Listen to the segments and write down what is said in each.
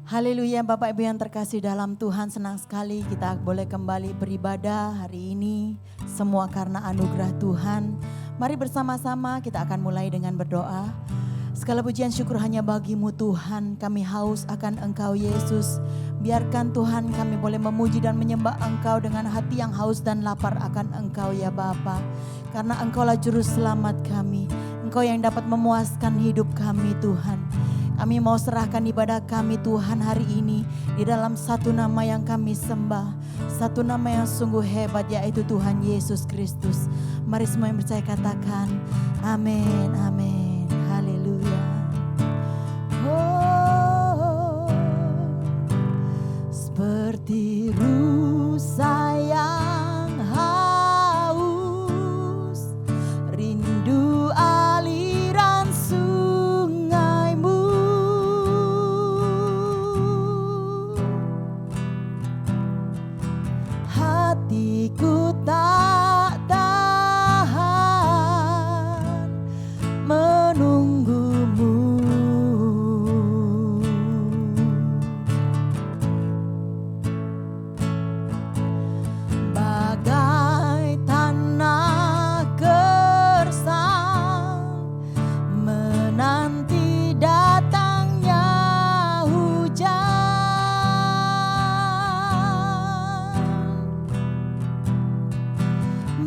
Haleluya, Bapak Ibu yang terkasih dalam Tuhan, senang sekali kita boleh kembali beribadah hari ini. Semua karena anugerah Tuhan. Mari bersama-sama kita akan mulai dengan berdoa. Segala pujian syukur hanya bagimu Tuhan, kami haus akan Engkau Yesus. Biarkan Tuhan kami boleh memuji dan menyembah Engkau dengan hati yang haus dan lapar akan Engkau ya Bapa. Karena Engkaulah juru selamat kami, Engkau yang dapat memuaskan hidup kami Tuhan. Kami mau serahkan ibadah kami Tuhan hari ini di dalam satu nama yang kami sembah. Satu nama yang sungguh hebat yaitu Tuhan Yesus Kristus. Mari semua yang percaya katakan amin, amin, haleluya. Oh, seperti rusa yang haus, rindu aliran hatiku tak tahan menunggumu. Bagai tanah gersang menanti datangnya hujan.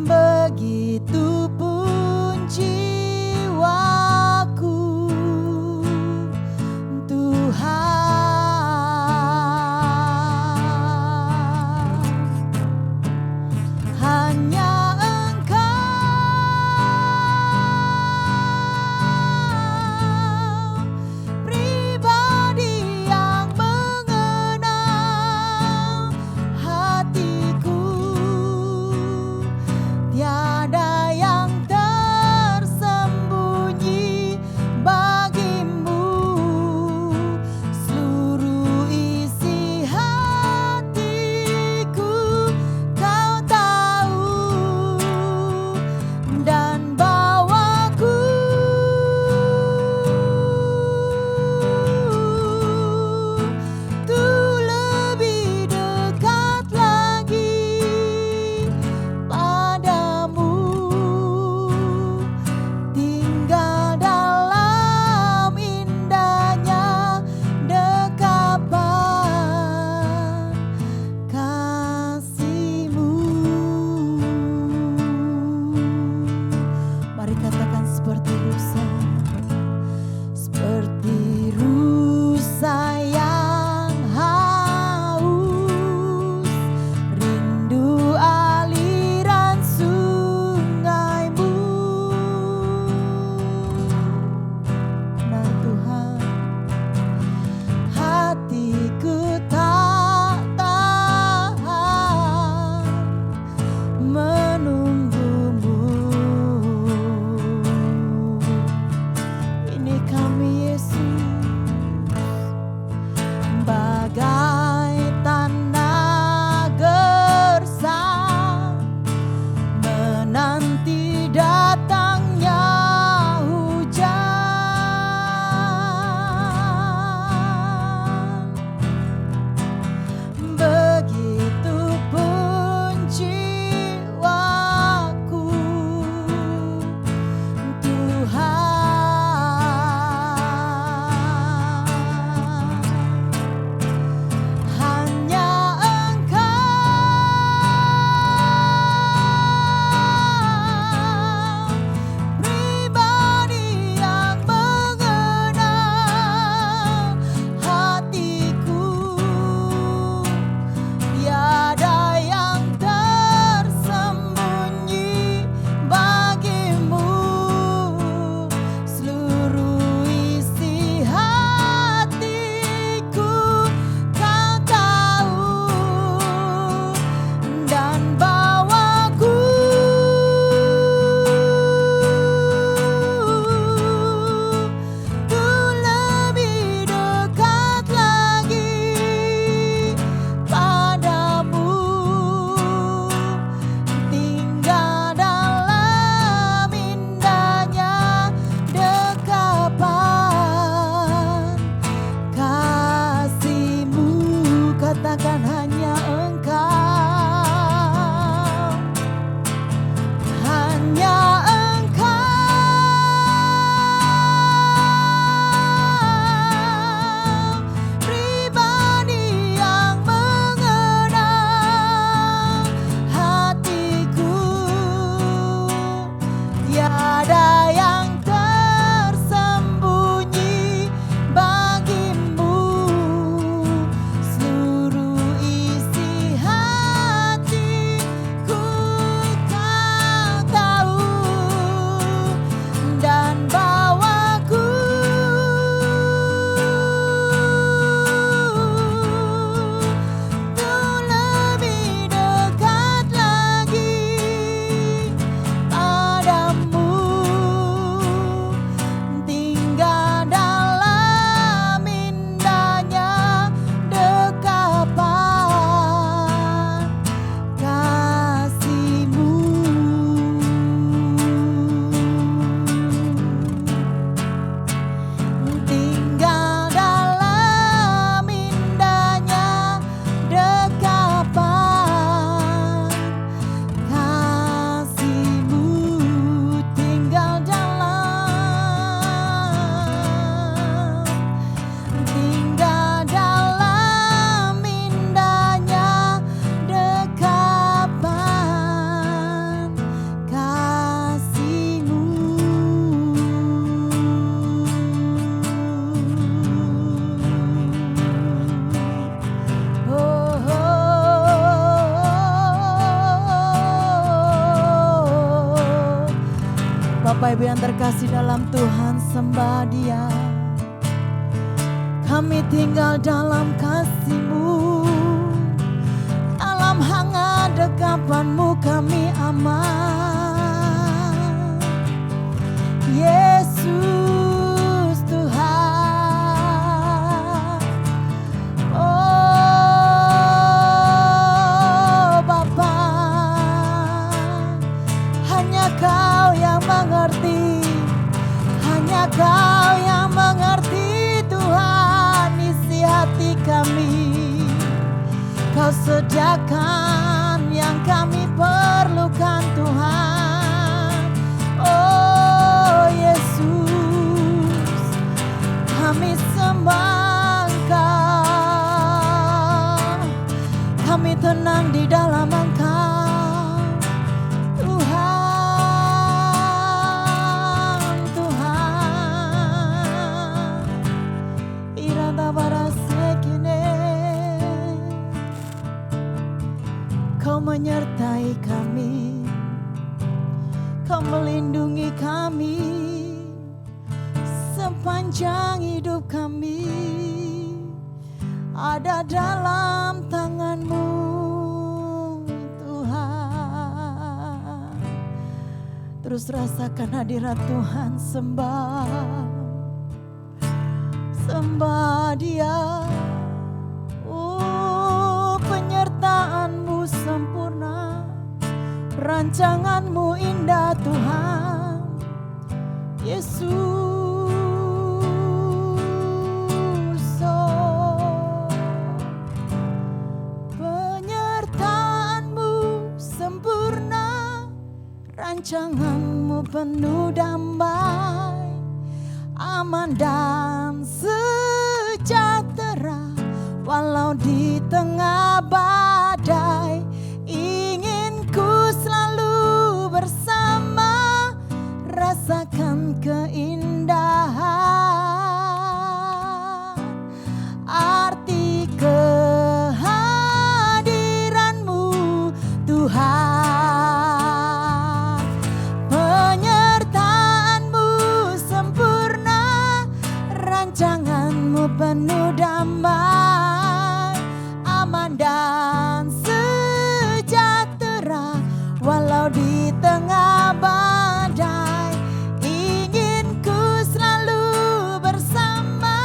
Begitu pun jiwaku Tuhan, hanya Engkau Bapak Ibu yang terkasih dalam Tuhan, sembah Dia. Kami tinggal dalam kasih-Mu, dalam hangat dekapan-Mu kami aman. Yesus Tuhan, oh Bapa, hanya Kau yang mengerti, hanya Kau yang mengerti Tuhan isi hati kami. Kau sediakan yang kami perlukan Tuhan. Oh Yesus, kami sembah Engkau, kami tenang di dalam Engkau Tuhan, Tuhan. Irada barasekine, Kau menyertai kami, Kau melindungi kami sepanjang hidup kami, ada dalam tangan-Mu Tuhan. Terus rasakan hadirat Tuhan, sembah Dia. Penyertaan-Mu sempurna, rancangan-Mu indah Tuhan Yesus. Oh, penyertaan-Mu sempurna, rancangan-Mu penuh damai, aman dan sejahtera. Walau di tengah badai, ingin ku selalu bersama, rasakan keindahan arti kehadiran-Mu Tuhan. Penyertaan-Mu sempurna, rancangan-Mu penuh damai, aman dan sejahtera. Walau di tengah badai, ingin ku selalu bersama,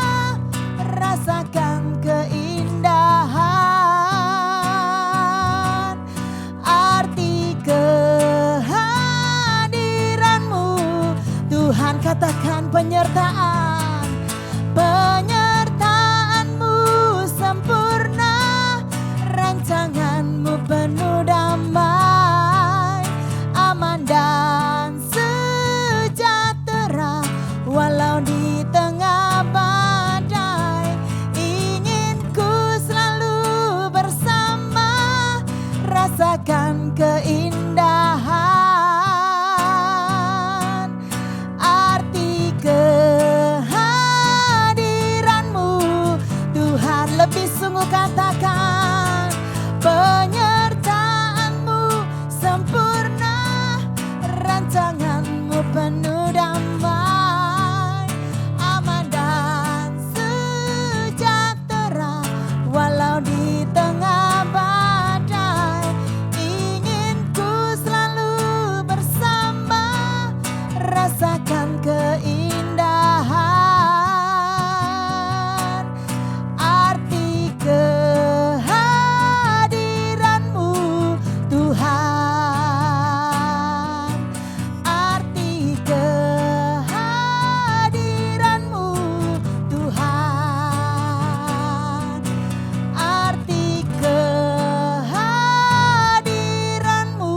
rasakan keindahan arti kehadiran-Mu Tuhan. Katakan penyertaan, penyertaan-Mu sempurna, rancangan-Mu penuh damai, aman dan sejahtera. Walau di tengah badai, ingin ku selalu bersama, rasakan keindahan arti kehadiran-Mu Tuhan. Lebih sungguh katakan, penyertaan-Mu sempurna, rancangan-Mu penuh damai, aman dan sejahtera. Walau di tengah badai, ingin ku selalu bersama, rasakan keindahan arti kehadiran-Mu Tuhan. Arti kehadiran-Mu Tuhan. Arti kehadiran-Mu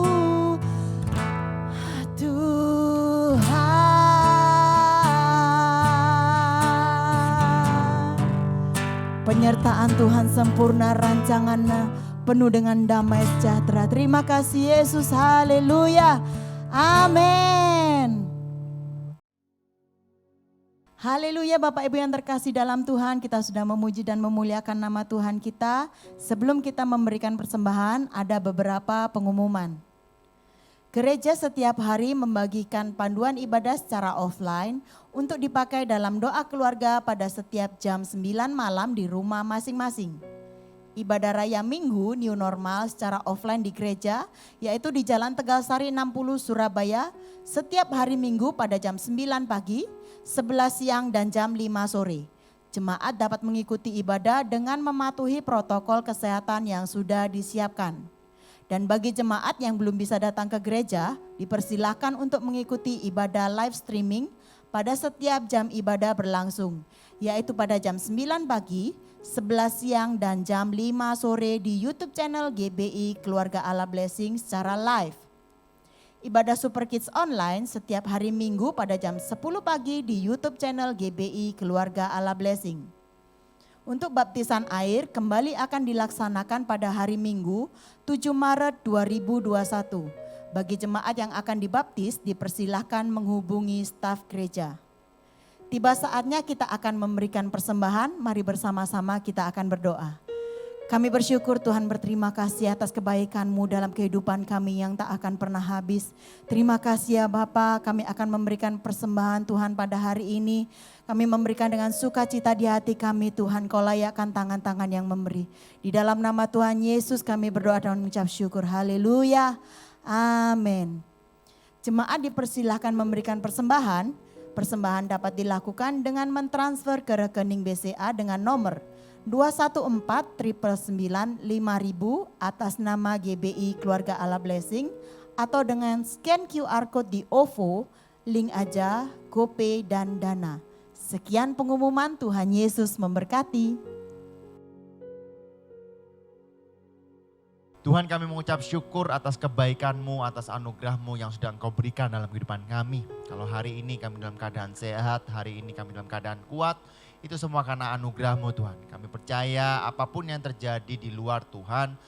Tuhan. Penyertaan Tuhan sempurna, rancangan-Nya penuh dengan damai sejahtera. Terima kasih Yesus, haleluya, amin. Haleluya, Bapak Ibu yang terkasih dalam Tuhan, kita sudah memuji dan memuliakan nama Tuhan kita. Sebelum kita memberikan persembahan, ada beberapa pengumuman. Gereja setiap hari membagikan panduan ibadah secara offline untuk dipakai dalam doa keluarga pada setiap jam 9 malam di rumah masing-masing. Ibadah Raya Minggu New Normal secara offline di gereja, yaitu di Jalan Tegalsari 60 Surabaya, setiap hari Minggu pada jam 9 pagi, 11 siang dan jam 5 sore. Jemaat dapat mengikuti ibadah dengan mematuhi protokol kesehatan yang sudah disiapkan. Dan bagi jemaat yang belum bisa datang ke gereja, dipersilahkan untuk mengikuti ibadah live streaming pada setiap jam ibadah berlangsung, yaitu pada jam 9 pagi, 11 siang dan jam 5 sore di YouTube channel GBI Keluarga Allah Blessing secara live. Ibadah Super Kids online setiap hari Minggu pada jam 10 pagi di YouTube channel GBI Keluarga Allah Blessing. Untuk baptisan air kembali akan dilaksanakan pada hari Minggu 7 Maret 2021. Bagi jemaat yang akan dibaptis dipersilahkan menghubungi staf gereja. Tiba saatnya kita akan memberikan persembahan, mari bersama-sama kita akan berdoa. Kami bersyukur Tuhan, berterima kasih atas kebaikan-Mu dalam kehidupan kami yang tak akan pernah habis. Terima kasih ya Bapa, kami akan memberikan persembahan Tuhan pada hari ini. Kami memberikan dengan sukacita di hati kami Tuhan, Kau layakkan tangan-tangan yang memberi. Di dalam nama Tuhan Yesus kami berdoa dan mengucap syukur. Haleluya, amin. Jemaat dipersilahkan memberikan persembahan. Persembahan dapat dilakukan dengan mentransfer ke rekening BCA dengan nomor 214 999 5000 atas nama GBI Keluarga Allah Blessing atau dengan scan QR Code di OVO, link aja, GoPay dan Dana. Sekian pengumuman, Tuhan Yesus memberkati. Tuhan, kami mengucap syukur atas kebaikan-Mu, atas anugerah-Mu yang sudah Engkau berikan dalam kehidupan kami. Kalau hari ini kami dalam keadaan sehat, hari ini kami dalam keadaan kuat, itu semua karena anugerah-Mu Tuhan. Kami percaya apapun yang terjadi di luar Tuhan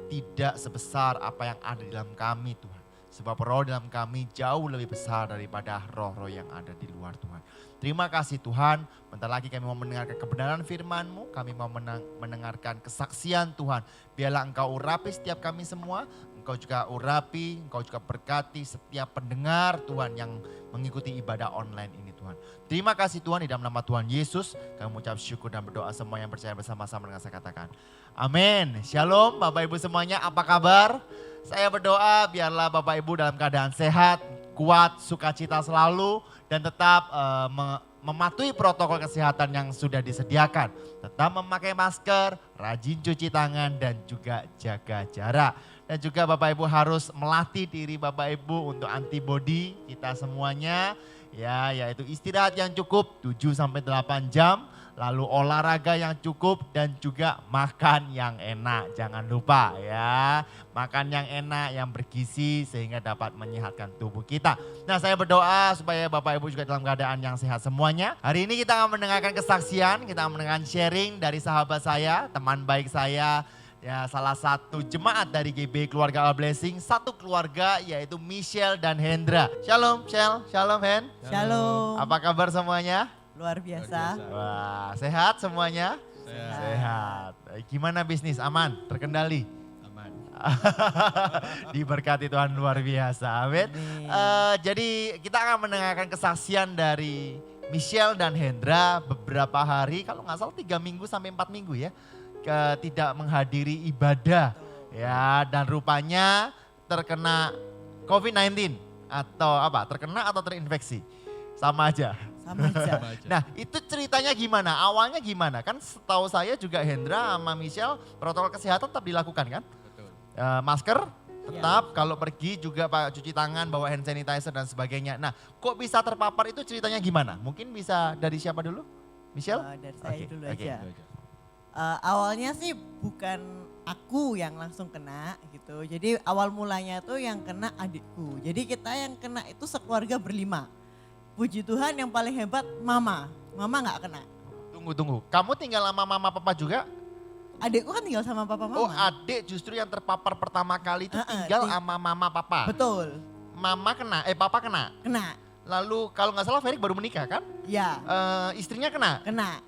tidak sebesar apa yang ada di dalam kami Tuhan. Sebab roh dalam kami jauh lebih besar daripada roh-roh yang ada di luar Tuhan. Terima kasih Tuhan, bentar lagi kami mau mendengarkan kebenaran firman-Mu, kami mau mendengarkan kesaksian Tuhan. Biarlah Engkau urapi setiap kami semua, Engkau juga urapi, Engkau juga berkati setiap pendengar Tuhan yang mengikuti ibadah online ini Tuhan. Terima kasih Tuhan, di dalam nama Tuhan Yesus kami mengucap syukur dan berdoa, semua yang percaya bersama-sama dengan saya katakan. Amin. Shalom Bapak Ibu semuanya, apa kabar? Saya berdoa biarlah Bapak Ibu dalam keadaan sehat, kuat, sukacita selalu dan tetap mematuhi protokol kesehatan yang sudah disediakan. Tetap memakai masker, rajin cuci tangan dan juga jaga jarak. Dan juga Bapak Ibu harus melatih diri Bapak Ibu untuk antibody kita semuanya. Ya, yaitu istirahat yang cukup 7-8 jam. Lalu olahraga yang cukup dan juga makan yang enak. Jangan lupa ya, makan yang enak, yang bergizi sehingga dapat menyehatkan tubuh kita. Nah, saya berdoa supaya Bapak Ibu juga dalam keadaan yang sehat semuanya. Hari ini kita akan mendengarkan kesaksian, kita akan mendengarkan sharing dari sahabat saya, teman baik saya. Ya, salah satu jemaat dari GB Keluarga Allah Blessing, satu keluarga yaitu Michelle dan Hendra. Shalom, shalom Hen. Shalom. Apa kabar semuanya? Luar biasa. Wah, sehat semuanya? Sehat. Gimana bisnis? Aman? Terkendali? Aman. Diberkati Tuhan luar biasa. Amin. Jadi kita akan mendengarkan kesaksian dari Michelle dan Hendra beberapa hari, kalau nggak salah 3 minggu sampai 4 minggu ya, tidak menghadiri ibadah. Ya, dan rupanya terkena COVID-19 atau apa? Terkena atau terinfeksi? Sama aja. Sama aja. Nah, itu ceritanya gimana? Awalnya gimana? Kan setahu saya juga Hendra sama Michelle protokol kesehatan tetap dilakukan kan? Betul. Masker tetap, kalau pergi juga Pak cuci tangan, bawa hand sanitizer dan sebagainya. Nah, kok bisa terpapar itu ceritanya gimana? Mungkin bisa dari siapa dulu? Michelle? Dari saya Oke, dulu oke. aja. Awalnya sih bukan aku yang langsung kena gitu. Jadi awal mulanya tuh yang kena adikku. Jadi kita yang kena itu sekeluarga berlima. Puji Tuhan yang paling hebat mama. Mama gak kena. Tunggu. Kamu tinggal sama mama papa juga? Adikku kan tinggal sama papa mama. Oh, adik justru yang terpapar pertama kali itu tinggal sama mama papa. Betul. Mama kena, papa kena. Kena. Lalu kalau nggak salah Ferik baru menikah kan? Ya. Istrinya kena. Kena.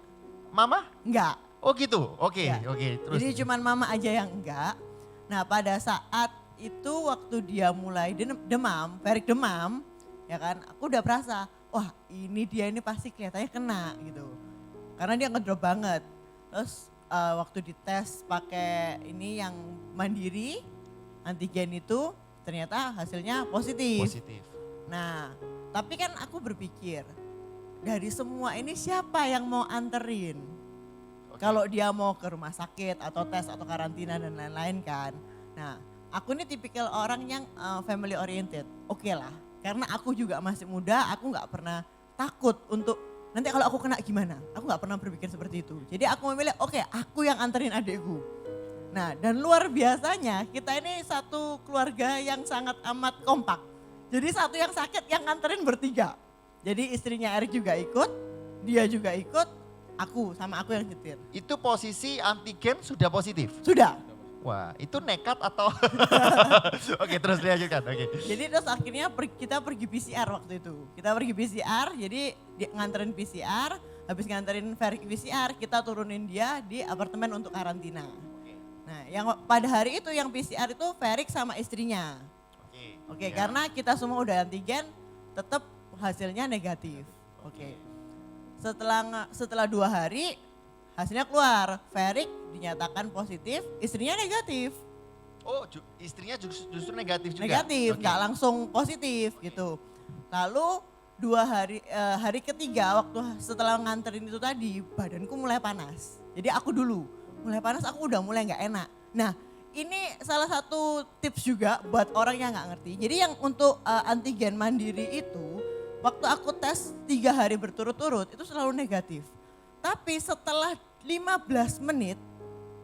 Mama? Enggak. Oh gitu, oke, Ya. oke. Terus? Jadi cuman mama aja yang enggak. Nah pada saat itu waktu dia mulai demam, Ferik demam, ya kan, aku udah berasa, wah ini dia ini pasti kelihatannya kena gitu. Karena dia ngedrop banget. Terus waktu dites pakai ini yang mandiri, antigen itu ternyata hasilnya positif. Positif. Nah, tapi kan aku berpikir, dari semua ini siapa yang mau anterin? Oke. Kalau dia mau ke rumah sakit atau tes atau karantina dan lain-lain kan. Nah, aku ini tipikal orang yang family oriented. Oke lah, karena aku juga masih muda, aku nggak pernah takut untuk nanti kalau aku kena gimana. Aku nggak pernah berpikir seperti itu. Jadi aku memilih, oke, aku yang anterin adikku. Nah, dan luar biasanya kita ini satu keluarga yang sangat amat kompak. Jadi satu yang sakit yang nganterin bertiga. Jadi istrinya Erik juga ikut, dia juga ikut, aku yang nyetir. Itu posisi antigen sudah positif? Sudah. Wah, itu nekat atau? Oke, terus dilanjutkan. Oke. Jadi terus akhirnya kita pergi PCR waktu itu. Kita pergi PCR, jadi nganterin PCR, habis nganterin Ferik PCR, kita turunin dia di apartemen untuk karantina. Nah, yang pada hari itu yang PCR itu Ferik sama istrinya. Oke, Ya. karena kita semua udah antigen, tetap hasilnya negatif. Oke. Setelah 2 hari hasilnya keluar, Ferik dinyatakan positif, istrinya negatif. Oh, istrinya justru negatif juga? Negatif, Oke. nggak langsung positif gitu. Lalu 2 hari, hari ketiga waktu setelah nganterin itu tadi, badanku mulai panas. Jadi aku dulu, mulai panas aku udah mulai nggak enak. Nah, ini salah satu tips juga buat orang yang nggak ngerti. Jadi yang untuk antigen mandiri itu, waktu aku tes 3 hari berturut-turut itu selalu negatif. Tapi setelah 15 menit,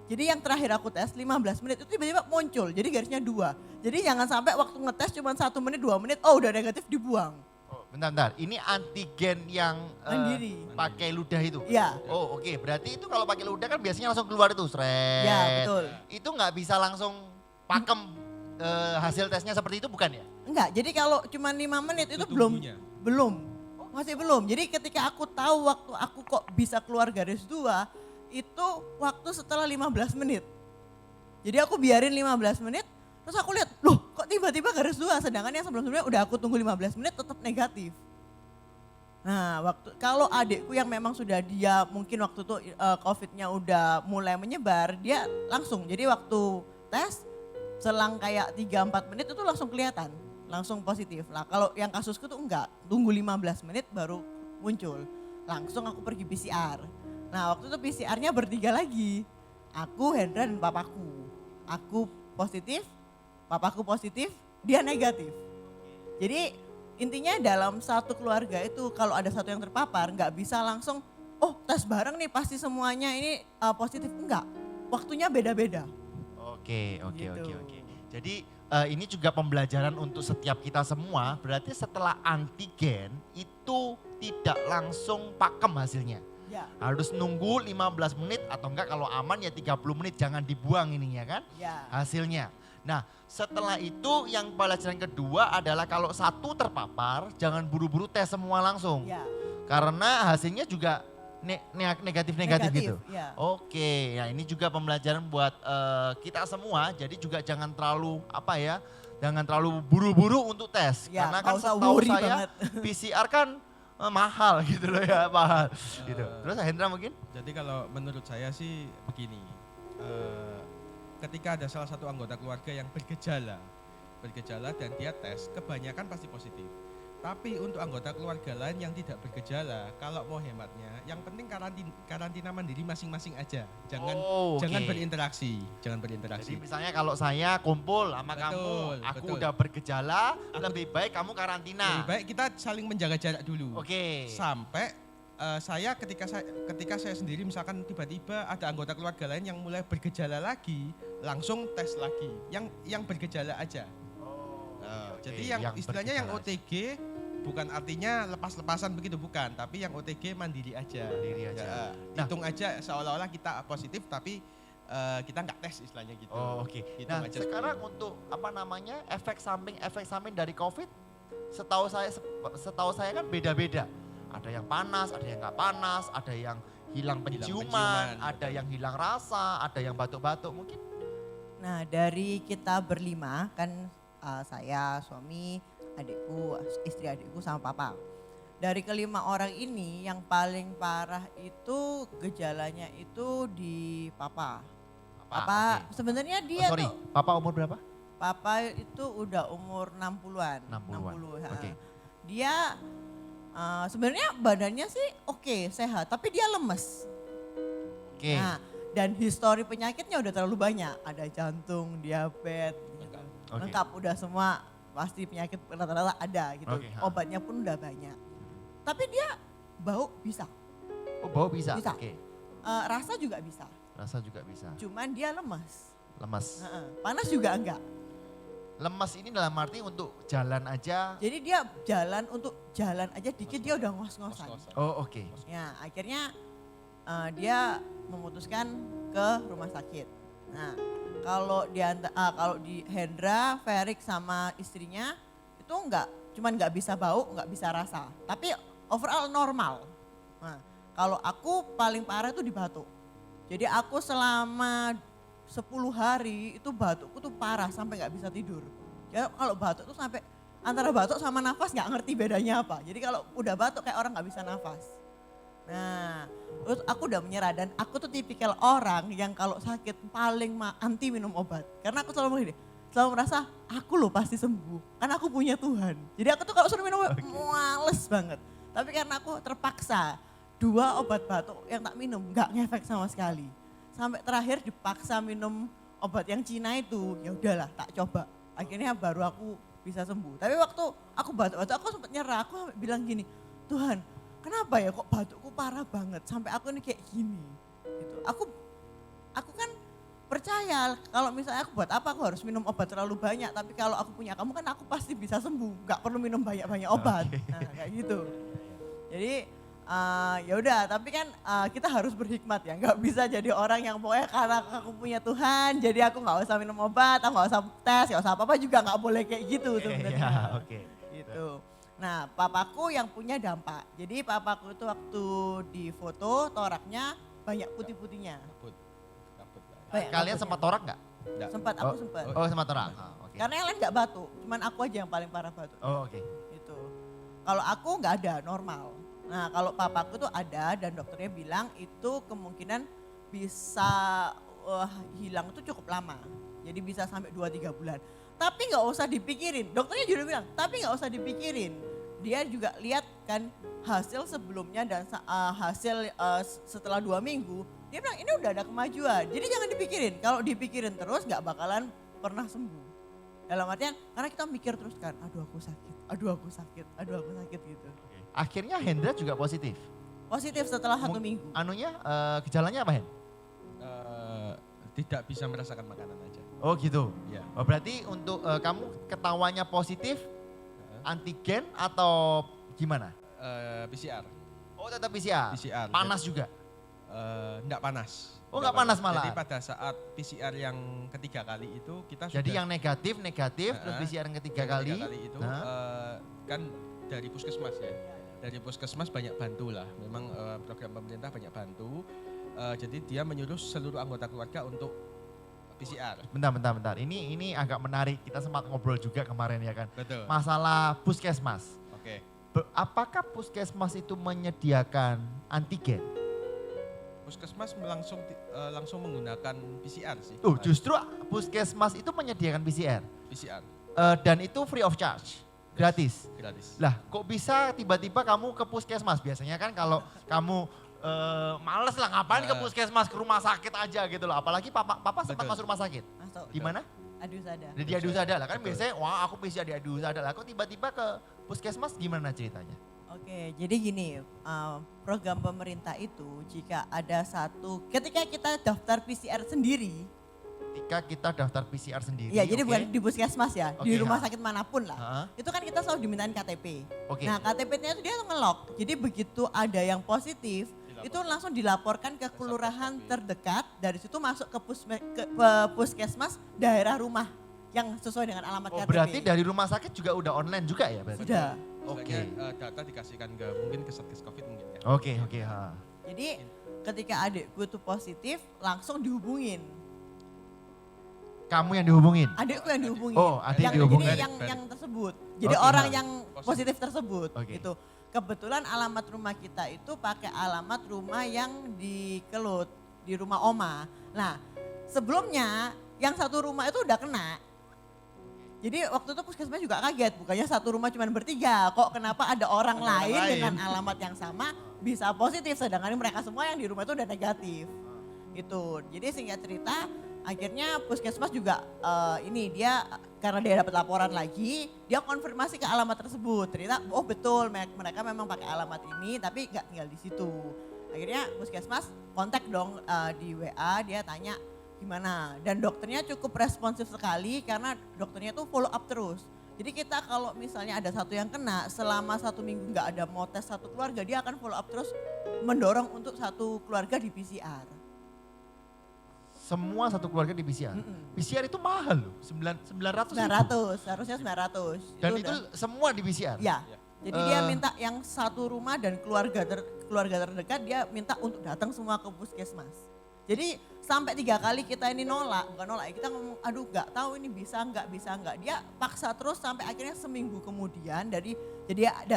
jadi yang terakhir aku tes 15 menit itu tiba-tiba muncul, jadi garisnya 2. Jadi jangan sampai waktu ngetes cuma 1 menit, 2 menit, oh udah negatif dibuang. Oh, bentar. Ini antigen yang Mandiri. pakai ludah itu? Iya. Oh, oke. Berarti itu kalau pakai ludah kan biasanya langsung keluar itu, sret. Ya betul. Itu nggak bisa langsung pakem hasil tesnya seperti itu bukan ya? Enggak, jadi kalau cuma 5 menit itu tunggunya. belum. Masih belum. Jadi ketika aku tahu waktu aku kok bisa keluar garis 2, itu waktu setelah 15 menit. Jadi aku biarin 15 menit, terus aku lihat, loh kok tiba-tiba garis 2, sedangkan yang sebelum-sebelumnya udah aku tunggu 15 menit tetap negatif. Nah, kalau adikku yang memang sudah dia mungkin waktu itu COVID-nya udah mulai menyebar, dia langsung. Jadi waktu tes selang kayak 3-4 menit itu langsung kelihatan, langsung positif. Lah kalau yang kasusku tuh enggak, tunggu 15 menit baru muncul. Langsung aku pergi PCR. Nah waktu itu PCR-nya bertiga lagi. Aku, Hendra dan papaku. Aku positif, papaku positif, dia negatif. Jadi intinya dalam satu keluarga itu kalau ada satu yang terpapar nggak bisa langsung, oh tes bareng nih pasti semuanya ini positif. Enggak, waktunya beda-beda. Oke. Gitu. Jadi ini juga pembelajaran untuk setiap kita semua. Berarti setelah antigen itu tidak langsung pakem hasilnya. Ya, Harus nunggu 15 menit atau enggak kalau aman ya 30 menit. Jangan dibuang ini ya kan ya. hasilnya. Nah setelah itu yang pelajaran kedua adalah kalau satu terpapar jangan buru-buru tes semua langsung. Ya. Karena hasilnya juga negatif-negatif gitu. Ya. Oke, ya ini juga pembelajaran buat kita semua. Jadi juga jangan terlalu jangan terlalu buru-buru untuk tes. Ya, Karena nggak kan usah setahu worry saya banget. PCR kan mahal gitu loh ya, mahal. Gitu. Terus Hendra mungkin? Jadi kalau menurut saya sih begini, ketika ada salah satu anggota keluarga yang bergejala dan dia tes, kebanyakan pasti positif. Tapi untuk anggota keluarga lain yang tidak bergejala, kalau mau hematnya, yang penting karantina mandiri masing-masing aja. Jangan berinteraksi, Jadi misalnya kalau saya kumpul sama kamu, aku betul. udah bergejala, lebih baik kamu karantina. Lebih baik kita saling menjaga jarak dulu. Oke. Sampai ketika saya sendiri misalkan tiba-tiba ada anggota keluarga lain yang mulai bergejala lagi, langsung tes lagi. Yang bergejala aja. Jadi yang istilahnya yang bergejala OTG bukan artinya lepas-lepasan begitu, bukan, tapi yang OTG mandiri aja. Mandiri aja. Ya, Nah. hitung aja seolah-olah kita positif tapi kita nggak tes istilahnya gitu. Oh, oke. Hitung Nah, aja sekarang seperti untuk efek samping dari COVID, setahu saya kan beda-beda. Ada yang panas, ada yang nggak panas, ada yang hilang penciuman, penciuman, ada betul. yang hilang rasa, ada yang batuk-batuk mungkin. Nah dari kita berlima kan saya, suami, adikku, istri adikku sama papa. Dari kelima orang ini yang paling parah itu gejalanya itu di papa. Papa oke. sebenarnya Oh, dia sorry, tuh, papa umur berapa? papa itu udah umur 60-an. 60-an, 60, ha. oke. Dia sebenarnya badannya sih oke, sehat, tapi dia lemes. Oke. Nah, dan histori penyakitnya udah terlalu banyak. Ada jantung, diabetes, gitu. Oke. Lengkap udah semua, pasti penyakit rata-rata ada gitu. Oke, ha. Obatnya pun udah banyak. Tapi dia bau bisa, Oh, bau bisa. Bisa. Oke. rasa juga bisa. Rasa juga bisa. Cuman dia lemas. Lemas. Heeh. Panas juga enggak. Lemas ini dalam arti untuk jalan aja. Jadi dia jalan aja dikit dia udah ngos-ngosan. Ngos-ngosan. Oh, oke. Ya akhirnya dia memutuskan ke rumah sakit. Nah kalau di Hendra, Ferik sama istrinya itu cuman nggak bisa bau, nggak bisa rasa, tapi overall normal. Nah kalau aku paling parah itu di batuk. Jadi aku selama 10 hari itu batukku tuh parah sampai nggak bisa tidur. Ya kalau batuk tuh sampai antara batuk sama nafas nggak ngerti bedanya apa. Jadi kalau udah batuk kayak orang nggak bisa nafas. Nah, terus aku udah menyerah dan aku tuh tipikal orang yang kalau sakit paling anti minum obat. Karena aku selalu merasa aku loh pasti sembuh. Karena aku punya Tuhan. Jadi aku tuh kalau suruh minum obat males banget. Tapi karena aku terpaksa 2 obat batuk yang tak minum nggak ngefek sama sekali. Sampai terakhir dipaksa minum obat yang Cina itu, ya udahlah tak coba. Akhirnya baru aku bisa sembuh. Tapi waktu aku batuk-batuk aku sempat nyerah. Aku sampai bilang gini, Tuhan kenapa ya kok batukku parah banget sampai aku ini kayak gini gitu. Aku kan percaya kalau misalnya aku buat apa aku harus minum obat terlalu banyak, tapi kalau aku punya kamu kan aku pasti bisa sembuh, nggak perlu minum banyak-banyak obat. Nah kayak gitu. Jadi ya udah, tapi kan kita harus berhikmat ya, nggak bisa jadi orang yang pokoknya karena aku punya Tuhan jadi aku nggak usah minum obat, aku nggak usah tes, nggak usah apa-apa juga nggak boleh kayak gitu sebenarnya. Ya, oke. Gitu. Nah papaku yang punya dampak. Jadi papaku itu waktu di foto toraknya banyak putih-putihnya. Kabut. Kabut. Banyak Kalian kabutnya. sempat torak nggak? Enggak. Sempat, aku sempat. Oh, sempat torak. Ah, oke. Karena yang lain nggak batuk, cuman aku aja yang paling parah batuk. Oh, oke. Gitu. Kalau aku nggak ada, normal. Nah kalau papaku tuh ada dan dokternya bilang itu kemungkinan bisa hilang itu cukup lama. Jadi bisa sampai 2-3 bulan. Tapi nggak usah dipikirin, dokternya juga bilang, tapi nggak usah dipikirin. Dia juga lihat kan hasil sebelumnya dan hasil setelah 2 minggu, dia bilang ini udah ada kemajuan. Jadi jangan dipikirin, kalau dipikirin terus nggak bakalan pernah sembuh. Dalam artian karena kita mikir terus kan, aduh aku sakit, aduh aku sakit, aduh aku sakit gitu. Akhirnya Hendra juga positif. Positif setelah 1 minggu. Anunya gejalanya apa Hen? Tidak bisa merasakan makanan aja. Oh gitu. Ya. Oh, berarti untuk kamu ketawanya positif antigen atau gimana? PCR. Oh tetap PCR. PCR. Panas juga. Enggak panas. Oh, nggak panas malah. Jadi pada saat PCR yang ketiga kali itu kita Jadi sudah yang negatif, terus PCR yang ketiga kali. itu Nah. kan dari puskesmas ya. Dari puskesmas banyak bantu lah. Memang program pemerintah banyak bantu. Jadi dia menyuruh seluruh anggota keluarga untuk PCR. Bentar. Ini agak menarik. Kita sempat ngobrol juga kemarin ya kan. Betul. Masalah puskesmas. Oke. Apakah puskesmas itu menyediakan antigen? Puskesmas langsung menggunakan PCR sih. Justru puskesmas itu menyediakan PCR. PCR Dan itu free of charge. Gratis. gratis. Lah kok bisa tiba-tiba kamu ke puskesmas? Biasanya kan kalau kamu males lah ngapain ke puskesmas, ke rumah sakit aja gitu loh. Apalagi papa sempat Betul. masuk rumah sakit. Masuk. Di mana? Aduh sadar. Di Adu Sada lah kan Betul. biasanya wah aku PCR di Adu Sada lah. Kok tiba-tiba ke puskesmas gimana ceritanya? Oke, jadi gini, program pemerintah itu jika ada ketika kita daftar PCR sendiri, Ketika kita daftar PCR sendiri. ya jadi oke. bukan di puskesmas ya, di Oke, rumah ha. sakit manapun lah. Ha. Itu kan kita selalu dimintain KTP. Oke. Nah KTP-nya itu dia nge-lock, jadi begitu ada yang positif, itu langsung dilaporkan ke kelurahan terdekat, dari situ masuk ke puskesmas daerah rumah yang sesuai dengan alamat Oh KTP. berarti dari rumah sakit juga udah online juga ya berarti? Sudah. Oke. Data dikasihkan mungkin ke Satgas Covid mungkin ya. Oke. Ha. Jadi ketika adikku itu positif langsung dihubungin. Kamu yang dihubungin? Adikku yang dihubungi. Oh, adik yang, dihubungin. Jadi yang tersebut. Jadi Oke. orang yang positif tersebut Oke. gitu. Kebetulan alamat rumah kita itu pakai alamat rumah yang di Kelut, di rumah Oma. Nah, sebelumnya yang satu rumah itu udah kena. Jadi waktu itu puskesmas juga kaget, bukannya satu rumah cuma bertiga, kok kenapa ada orang Ada orang lain lain. dengan alamat yang sama bisa positif, sedangkan mereka semua yang di rumah itu udah negatif. Gitu. Jadi singkat cerita, akhirnya puskesmas juga dia karena dia dapat laporan lagi, dia konfirmasi ke alamat tersebut. Ternyata oh betul mereka memang pakai alamat ini tapi nggak tinggal di situ. Akhirnya puskesmas kontak dong di WA, dia tanya gimana. Dan dokternya cukup responsif sekali karena dokternya tuh follow up terus. Jadi kita kalau misalnya ada satu yang kena selama 1 minggu nggak ada mau tes satu keluarga, dia akan follow up terus mendorong untuk satu keluarga di PCR. Semua satu keluarga di PCR. PCR itu mahal loh, 900 ribu. 900, harusnya 900. Dan itu udah- semua di PCR? Ya, jadi dia minta yang satu rumah dan keluarga terdekat dia minta untuk datang semua ke puskesmas. Jadi sampai 3 kali kita ini bukan nolak, kita ngomong aduh nggak tahu ini bisa nggak. Dia paksa terus sampai akhirnya seminggu kemudian dari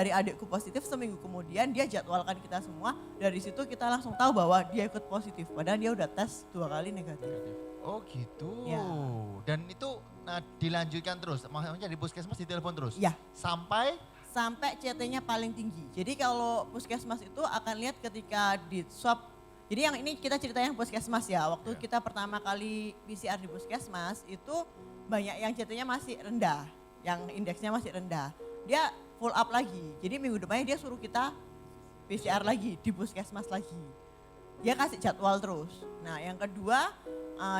adikku positif, seminggu kemudian dia jadwalkan kita semua. Dari situ kita langsung tahu bahwa dia ikut positif, padahal dia udah tes 2 kali negatif. Oh gitu. Ya. Dan itu dilanjutkan terus, maksudnya di puskesmas ditelepon terus? Ya. Sampai CT-nya paling tinggi. Jadi kalau puskesmas itu akan lihat ketika di swab. Jadi yang ini kita cerita yang puskesmas ya. Waktu kita pertama kali PCR di puskesmas itu banyak yang CT-nya masih rendah, yang indeksnya masih rendah. Dia full up lagi. Jadi minggu depannya dia suruh kita PCR lagi di puskesmas lagi. Dia kasih jadwal terus. Nah yang kedua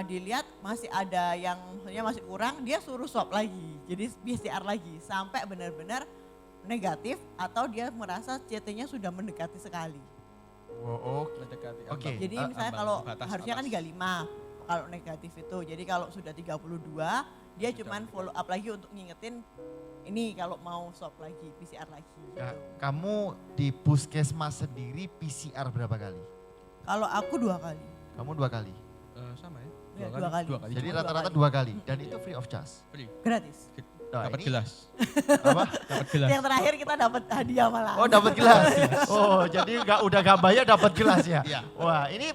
dilihat masih ada yang maksudnya masih kurang, dia suruh swab lagi. Jadi PCR lagi sampai benar-benar negatif atau dia merasa CT-nya sudah mendekati sekali. oh, Mendekati Oke. ambang- Jadi misalnya ambang kalau batas harusnya kan atas. 35 kalau negatif itu. Jadi kalau sudah 32 dia Sudah cuman follow up lagi untuk ngingetin ini kalau mau swab lagi, PCR lagi gitu. Nah, kamu di puskesmas sendiri PCR berapa kali? Kalau aku 2 kali. Kamu 2 kali. Sama ya? Ya, 2 kali. Jadi Cuma rata-rata 2 2 kali. Dan itu free of charge. Free. gratis. Nah, Dapat ini- gelas. Apa? Dapat gelas. Yang terakhir kita dapat hadiah malah. Oh dapat gelas. Oh jadi udah gak bayar dapat gelas ya. Iya. Wah ini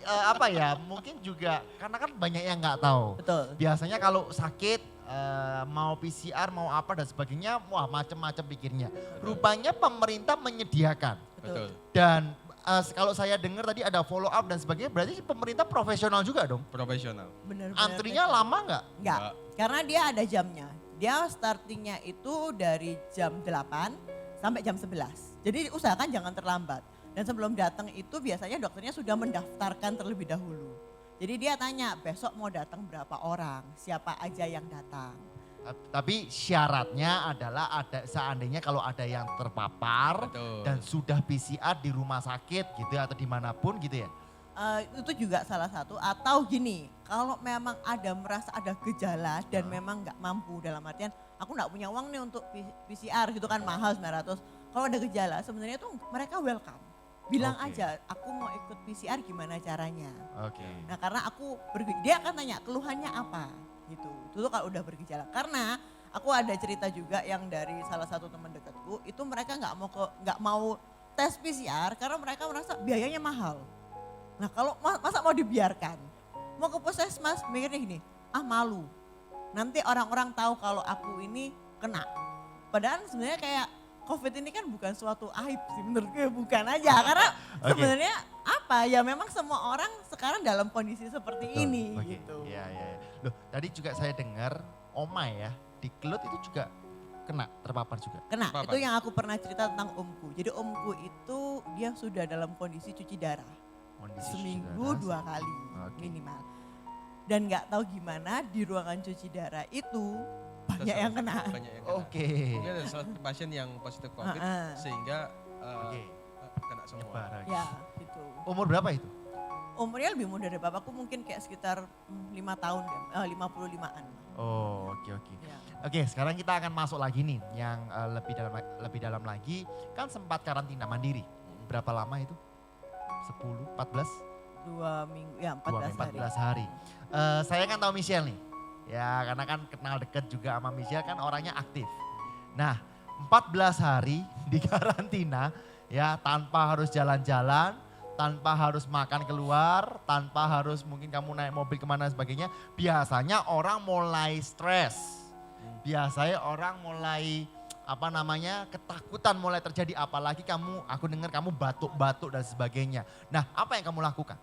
apa ya? Mungkin juga karena kan banyak yang nggak tahu. Betul. Biasanya kalau sakit mau PCR mau apa dan sebagainya, wah macam-macam pikirnya. Rupanya pemerintah menyediakan Betul. dan kalau saya dengar tadi ada follow up dan sebagainya, berarti pemerintah profesional juga dong. Profesional. Benar-benar. Antrinya lama nggak? Enggak, Enggak. karena dia ada jamnya. Dia startingnya itu dari jam 8 sampai jam 11. Jadi usahakan jangan terlambat. Dan sebelum datang itu biasanya dokternya sudah mendaftarkan terlebih dahulu. Jadi dia tanya besok mau datang berapa orang, siapa aja yang datang. Tapi syaratnya adalah seandainya kalau ada yang terpapar Betul. dan sudah PCR di rumah sakit gitu ya, atau dimanapun gitu ya. Itu juga salah satu, atau gini, kalau memang ada merasa ada gejala dan memang nggak mampu, dalam artian aku nggak punya uang nih untuk PCR gitu kan, mahal 900. Kalau ada gejala sebenarnya tuh mereka welcome. Bilang Oke. aja aku mau ikut PCR gimana caranya. Oke. Nah karena aku dia akan tanya keluhannya apa gitu. Itu tuh kalau udah bergejala. Karena aku ada cerita juga yang dari salah satu teman dekatku, itu mereka nggak mau tes PCR karena mereka merasa biayanya mahal. Nah kalau masa mau dibiarkan, mau ke puskesmas mikirnya gini, malu. Nanti orang-orang tahu kalau aku ini kena. Padahal sebenarnya kayak COVID ini kan bukan suatu aib sih menurutku, bukan aja. Karena Oke. sebenarnya apa ya memang semua orang sekarang dalam kondisi seperti Betul, ini oke. gitu. Iya, iya. Loh, tadi juga saya dengar Oma ya, di Kelut itu juga kena, terpapar juga. Kena, Apa-apa? itu yang aku pernah cerita tentang omku. Jadi omku itu dia sudah dalam kondisi cuci darah. Kondisi Seminggu saudara. 2 kali Oke. minimal. Dan nggak tahu gimana di ruangan cuci darah itu banyak yang kena. Banyak yang kena. Oke. Mungkin ada salah satu pasien yang positif COVID Heeh. sehingga Oke. kena semua. Nyebar lagi. Ya gitu. Umur berapa itu? Umurnya lebih muda dari bapakku, mungkin kayak sekitar 5 tahun, 55-an. Oh, oke oke. Ya. Oke, sekarang kita akan masuk lagi nih yang lebih dalam lagi. Kan sempat karantina mandiri. Berapa lama itu? 10, 14? 2 minggu, ya 2 14 hari. 14 hari. Saya kan tahu Michelle nih. Ya karena kan kenal deket juga sama Michelle kan orangnya aktif. Nah 14 hari di karantina ya tanpa harus jalan-jalan, tanpa harus makan keluar, tanpa harus mungkin kamu naik mobil kemana dan sebagainya. Biasanya orang mulai stres, biasanya orang mulai ketakutan mulai terjadi, apalagi aku dengar kamu batuk-batuk dan sebagainya. Nah apa yang kamu lakukan?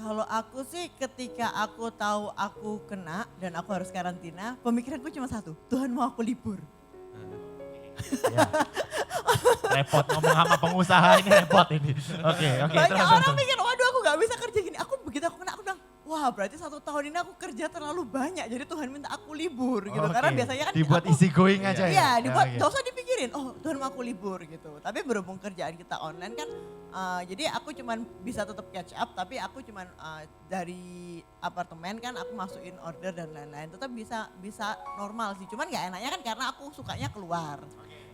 Kalau aku sih ketika aku tahu aku kena dan aku harus karantina, pemikiranku cuma satu, Tuhan mau aku libur. Ya. Repot ngomong sama pengusaha ini repot ini. Oke. Banyak terus, orang terus. mikir, waduh aku gak bisa kerja gini. Begitu aku kena, aku bilang, wah berarti 1 tahun ini aku kerja terlalu banyak. Jadi Tuhan minta aku libur gitu. Oke. Karena biasanya kan dibuat aku, easy going aja ya. iya dibuat, Oke. gak usah dipikirin, oh Tuhan mau aku libur gitu. Tapi berhubung kerjaan kita online kan, jadi aku cuman bisa tetap catch up. Tapi aku cuman dari apartemen kan aku masukin order dan lain-lain. Tetap bisa normal sih. Cuman gak enaknya kan karena aku sukanya keluar.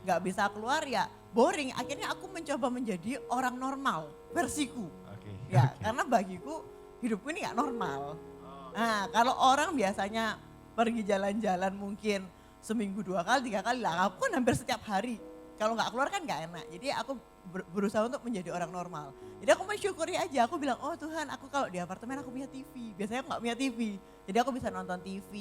Gak bisa keluar ya boring. Akhirnya aku mencoba menjadi orang normal versiku. Oke. Ya karena bagiku hidupku ini gak normal. Nah kalau orang biasanya pergi jalan-jalan mungkin seminggu 2 kali, 3 kali lah. Aku kan hampir setiap hari. Kalau gak keluar kan gak enak. Jadi aku berusaha untuk menjadi orang normal. Jadi aku mensyukuri aja. Aku bilang, oh Tuhan aku kalau di apartemen aku punya TV. Biasanya aku gak punya TV. Jadi aku bisa nonton TV.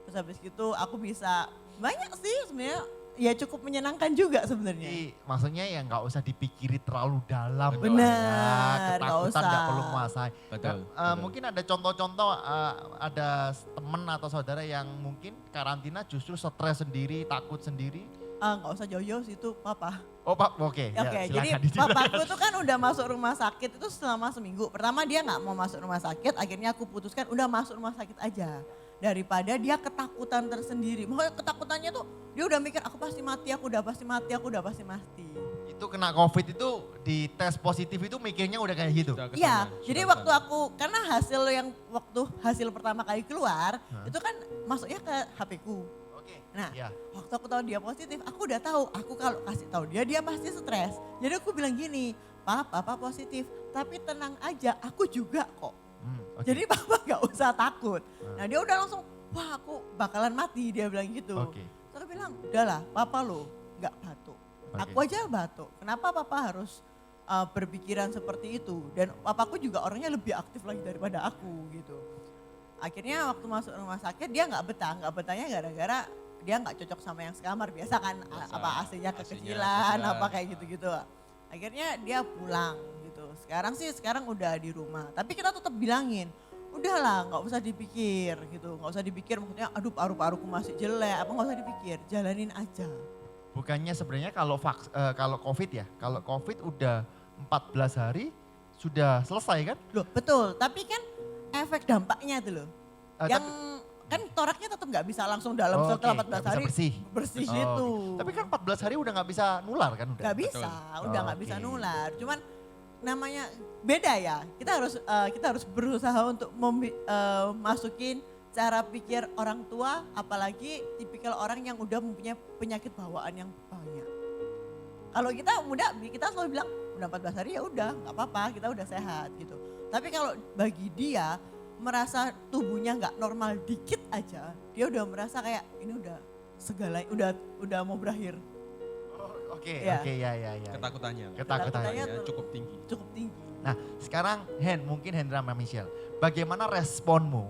Terus habis gitu aku bisa banyak sih sebenarnya. Ya cukup menyenangkan juga sebenarnya. Jadi maksudnya ya nggak usah dipikiri terlalu dalam. Benar, Ya, nggak ketakutan usah. nggak perlu menguasai. Betul, Nah, betul. mungkin ada contoh-contoh ada teman atau saudara yang mungkin karantina justru stres sendiri, takut sendiri. Nggak usah jauh-jauh situ papa. Oh Pak, oke. Oke, Ya, jadi silakan dijelaskan. papaku tuh kan udah masuk rumah sakit itu selama seminggu. Pertama dia nggak mau masuk rumah sakit, akhirnya aku putuskan udah masuk rumah sakit aja. Daripada dia ketakutan tersendiri. Makanya ketakutannya tuh dia udah mikir aku pasti mati, aku udah pasti mati. Itu kena COVID itu di tes positif itu mikirnya udah kayak gitu. Sudah ke Iya, sana, jadi sudah waktu ke sana. aku, karena hasil pertama kali keluar, itu kan masuknya ke HP-ku. Oke. Nah, Ya. waktu aku tahu dia positif, aku udah tahu, aku kalau kasih tahu dia pasti stres. Jadi aku bilang gini, papa positif, tapi tenang aja, aku juga kok. Oke. Jadi papa gak usah takut. Nah dia udah langsung, wah aku bakalan mati, dia bilang gitu. Oke. Terus aku bilang, udahlah papa lo gak batuk. Oke. Aku aja batuk, kenapa papa harus berpikiran seperti itu? Dan papaku juga orangnya lebih aktif lagi daripada aku gitu. Akhirnya waktu masuk rumah sakit dia gak betahnya gara-gara dia gak cocok sama yang sekamar. Biasa kan apa AC-nya kekecilan, kecilan. apa kayak gitu-gitu. Akhirnya dia pulang gitu. Sekarang udah di rumah. Tapi kita tetap bilangin, udahlah nggak usah dipikir gitu. Nggak usah dipikir maksudnya aduh paru-paruku masih jelek, apa nggak usah dipikir. Jalanin aja. Bukannya sebenarnya kalau COVID ya, kalau COVID udah 14 hari sudah selesai kan? Loh betul, tapi kan efek dampaknya itu loh. Yang kan toraknya tetap nggak bisa langsung dalam Oke, setelah 14 nggak bisa hari bersih. gitu. Oh, tapi kan 14 hari udah nggak bisa nular kan udah? Nggak bisa, udah nggak bisa Oke. nular. Cuman namanya beda ya. Kita harus berusaha untuk masukin cara pikir orang tua, apalagi tipikal orang yang udah mempunyai penyakit bawaan yang banyak. Kalau kita muda, kita selalu bilang udah 14 hari ya udah nggak apa-apa, kita udah sehat gitu. Tapi kalau bagi dia merasa tubuhnya nggak normal dikit aja, dia udah merasa kayak ini udah segala, udah mau berakhir. Oke, Ya. oke, ya. Ketakutannya. Ketakutannya Ya, cukup tinggi. Cukup tinggi. Nah sekarang mungkin Hendra sama Michelle, bagaimana responmu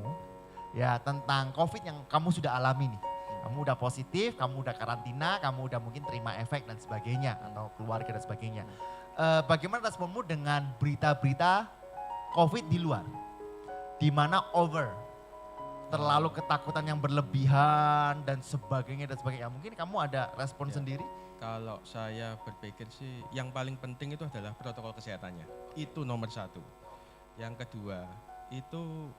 ya tentang COVID yang kamu sudah alami nih? Kamu udah positif, kamu udah karantina, kamu udah mungkin terima efek dan sebagainya atau keluarga dan sebagainya. Bagaimana responmu dengan berita-berita COVID di luar? Di mana terlalu ketakutan yang berlebihan dan sebagainya. Mungkin kamu ada respon Ya. sendiri? Kalau saya berpikir sih yang paling penting itu adalah protokol kesehatannya. Itu nomor 1. Yang kedua itu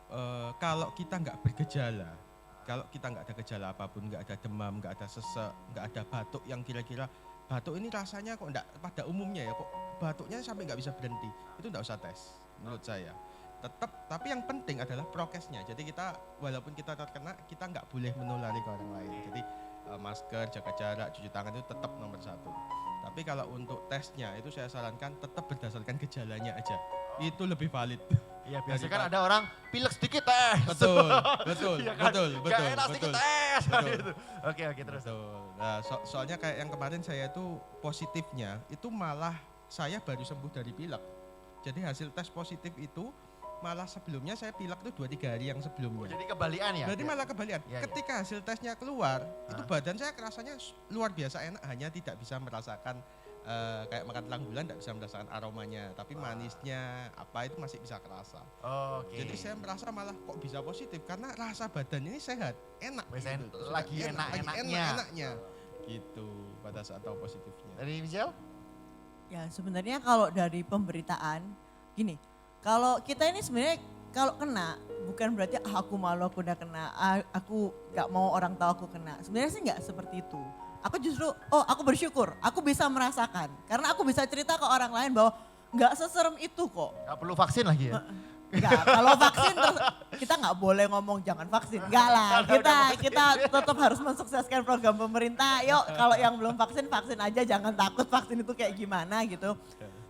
kalau kita nggak bergejala, kalau kita nggak ada gejala apapun, nggak ada demam, nggak ada sesek, nggak ada batuk yang kira-kira batuk ini rasanya kok enggak pada umumnya ya kok batuknya sampai nggak bisa berhenti, itu nggak usah tes menurut saya. Tapi yang penting adalah prokesnya. Jadi kita walaupun kita terkena, kita nggak boleh menulari ke orang lain. Jadi masker, jaga jarak, cuci tangan itu tetap nomor 1. Tapi kalau untuk tesnya itu saya sarankan tetap berdasarkan gejalanya aja. Itu lebih valid. Iya, biasanya kan ada orang pilek sedikit tes. Betul, betul, Iya kan? betul, Gak betul, enak sedikit betul. tes. Betul. Gitu. Oke, terus. Betul. Nah, soalnya kayak yang kemarin saya itu positifnya itu malah saya baru sembuh dari pilek. Jadi hasil tes positif itu malah sebelumnya saya pilek itu 2-3 hari yang Oh, sebelumnya. jadi kebalian ya? Berarti malah kebalikan. Iya, iya. Ketika hasil tesnya keluar, itu Hah? badan saya rasanya luar biasa enak, hanya tidak bisa merasakan kayak makan telang bulan tidak bisa merasakan aromanya, tapi manisnya apa itu masih bisa kerasa. Oke. Jadi saya merasa malah kok bisa positif karena rasa badan ini sehat, enak. Wes gitu. lagi Sudah enak-enaknya. enak-enaknya. Gitu pada saat tahu positifnya. Dari Michelle? Ya sebenarnya kalau dari pemberitaan, gini, kalau kita ini sebenarnya kalau kena bukan berarti aku malu aku udah kena, aku gak mau orang tahu aku kena. Sebenarnya sih gak seperti itu. Aku justru, aku bersyukur, aku bisa merasakan. Karena aku bisa cerita ke orang lain bahwa gak seserem itu kok. Gak perlu vaksin lagi ya? Enggak, kalau vaksin terus kita nggak boleh ngomong jangan vaksin. Enggak lah, kita tetap harus mensukseskan program pemerintah. Yuk, kalau yang belum vaksin, vaksin aja, jangan takut vaksin itu kayak gimana gitu.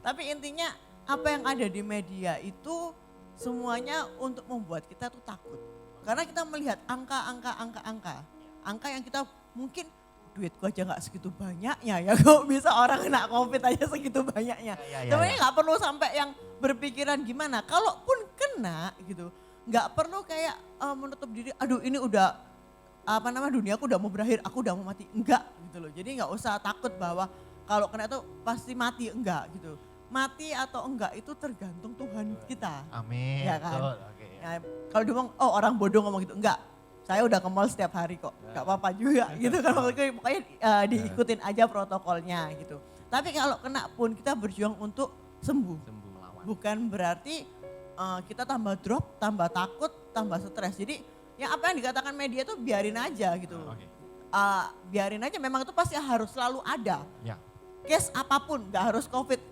Tapi intinya apa yang ada di media itu semuanya untuk membuat kita tuh takut. Karena kita melihat angka yang kita mungkin duitku aja nggak segitu banyaknya ya, kok bisa orang kena COVID aja segitu banyaknya. Sebenarnya nggak perlu sampai yang berpikiran gimana, kalaupun kena gitu, nggak perlu kayak menutup diri, aduh ini udah dunia aku udah mau berakhir, aku udah mau mati, enggak gitu loh. Jadi nggak usah takut bahwa kalau kena itu pasti mati, enggak gitu. Mati atau enggak itu tergantung Tuhan kita. Amin. Ya kan? Betul, oke. Ya, kalau dia ngomong, orang bodoh ngomong gitu, enggak. Saya udah ke mall setiap hari kok, enggak apa-apa juga gitu kan. Pokoknya diikutin aja protokolnya gitu. Tapi kalau kena pun kita berjuang untuk sembuh. Bukan berarti kita tambah drop, tambah takut, tambah stres. Jadi yang apa yang dikatakan media itu biarin aja gitu. Oke. Biarin aja, memang itu pasti harus selalu ada. Ya. Case apapun, gak harus COVID,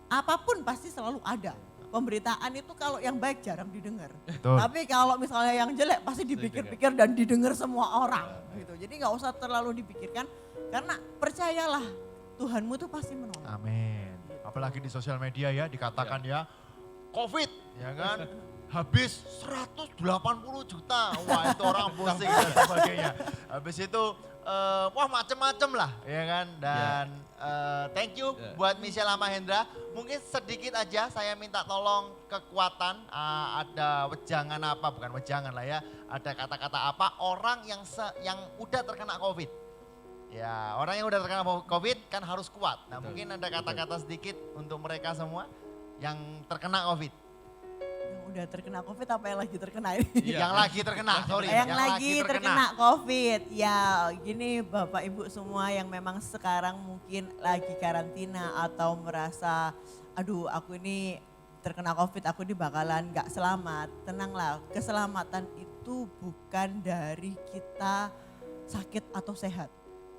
apapun pasti selalu ada. Pemberitaan itu kalau yang baik jarang didengar. Betul. Tapi kalau misalnya yang jelek pasti dipikir-pikir dan didengar semua orang gitu. Jadi nggak usah terlalu dipikirkan karena percayalah Tuhanmu itu pasti menolong. Amin. Apalagi di sosial media ya dikatakan ya COVID ya kan habis 180 juta. Wah itu orang pusing dan sebagainya. Habis itu wah macem-macem lah ya kan. Dan thank you buat Michelle sama Hendra. Mungkin sedikit aja saya minta tolong kekuatan, ada wejangan apa, bukan wejangan lah ya. Ada kata-kata apa orang yang udah terkena COVID. Ya orang yang udah terkena COVID kan harus kuat. Nah mungkin ada kata-kata sedikit untuk mereka semua yang terkena COVID. Yang udah terkena COVID apa yang lagi terkena ini? Yang lagi terkena, sorry. Yang lagi terkena COVID. Ya gini Bapak Ibu semua yang memang sekarang mungkin lagi karantina atau merasa aduh aku ini terkena COVID, aku ini bakalan gak selamat. Tenanglah, keselamatan itu bukan dari kita sakit atau sehat.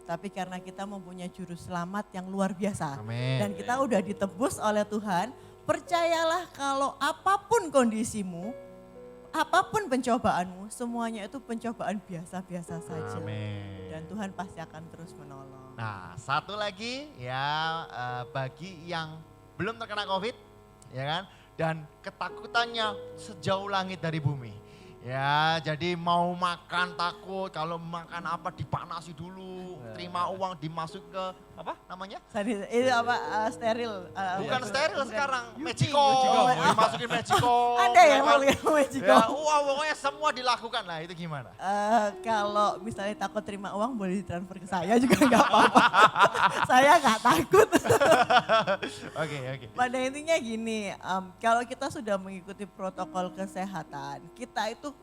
Tapi karena kita mempunyai juru selamat yang luar biasa. Amin. Dan kita udah ditebus oleh Tuhan. Percayalah kalau apapun kondisimu, apapun pencobaanmu, semuanya itu pencobaan biasa-biasa saja. Amin. Dan Tuhan pasti akan terus menolong. Nah satu lagi ya bagi yang belum terkena COVID ya kan. Dan ketakutannya sejauh langit dari bumi. Ya jadi mau makan takut, kalau makan apa dipanasi dulu, terima uang dimasuk ke apa namanya? Itu apa steril. Bukan steril sekarang, Magicom, Oh, dimasukin Magicom. ada ya kan? mau Magicom. Ya, wah pokoknya semua dilakukan lah, itu gimana? Kalau misalnya takut terima uang boleh ditransfer ke saya juga nggak apa-apa. Saya nggak takut. Oke. Pada intinya gini, kalau kita sudah mengikuti protokol kesehatan, kita itu